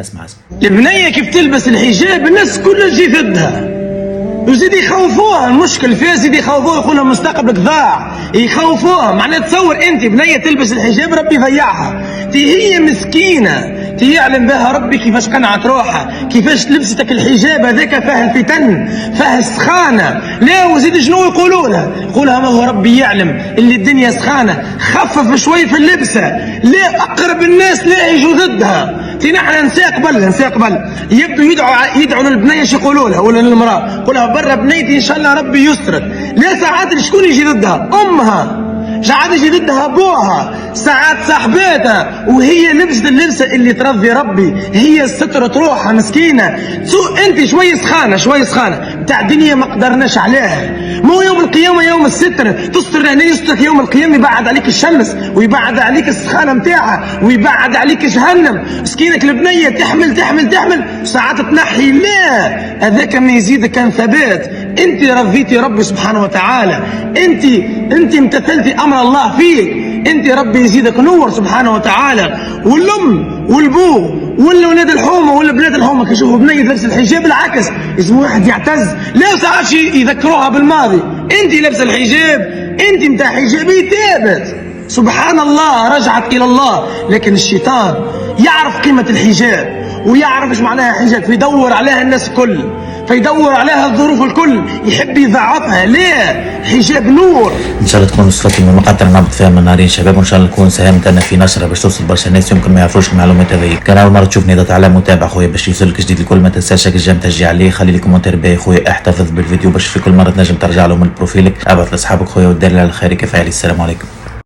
اسمع. البنية كيف تلبس الحجاب الناس كلها تجي ضدها، وزيد يخوفوها. المشكل فيها زيد يخوفوها، يقولها مستقبلك ضاع، يخوفوها. معناها تصور انت بنية تلبس الحجاب ربي يضيعها، هي مسكينة يعلم بها ربي كيفاش قنعت روحها، كيفاش لبستك الحجاب هذاك فيه الفتن فيه السخانة. لا وزيد شنو يقولوا لها؟ يقولها ما هو ربي يعلم اللي الدنيا سخانة، خفف شوي في اللبسة. لا أقرب الناس لا يجوا ضدها. نحن نساقبل يبدو يدعوا للبنيه شو يقولوا لها ولا للمراه، يقولها برا بنيتي ان شاء الله ربي يسترك. لا ساعات شكون يجي ضدها؟ امها، ساعات يجي ضدها ابوها، ساعات صاحباتها، وهي لبست اللبسه اللي ترضي ربي، هي سترت روحها مسكينه. انت شوي سخانه بتاع الدنيا ما قدرناش عليها. مو يوم القيامه يوم الستر، تستر هنا يسترك يوم القيامه، يبعد عليك الشمس ويبعد عليك السخانه نتاعها ويبعد عليك جهنم. مسكينك البنيه تحمل ساعات تنحي. لا هذاك ما يزيدك كان ثبات. انت رضيتي ربي سبحانه وتعالى، انت امتثلتي امر الله فيك، انت ربي يزيدك نور سبحانه وتعالى. والام والبو ولا ولاد الحومه ولا بلاد الحومه كيشوفوا بنيه لابس الحجاب العكس يسمو واحد يعتز. لا ساعات يذكروها بالماضي، انت لابس الحجاب، انت متاع حجابي ثابت. سبحان الله رجعت الى الله. لكن الشيطان يعرف قيمه الحجاب ويعرف ايش معناها حجاب، فيدور عليها الناس الكل، فيدور عليها الظروف الكل، يحب يضعفها. ليه؟ حجاب نور. ان شاء الله تكون وصلت من المقاطع اللي نعبط فيها من نهارين شباب، وان شاء الله نكون ساهمت انا في نشرها باش توصل برشا ناس يمكن ما يعرفوش المعلومات هذيا. كان اول مره تشوفني اضغط على متابع خويا باش يوصلك جديد الكل. ما تنساش الجيم تشجيع عليه، خلي لي كومنتير باهي خويا، احتفظ بالفيديو باش في كل مره تنجم ترجع له من بروفيلك، ابعث لاصحابك خويا والدليل على الخير كفايه. السلام عليكم.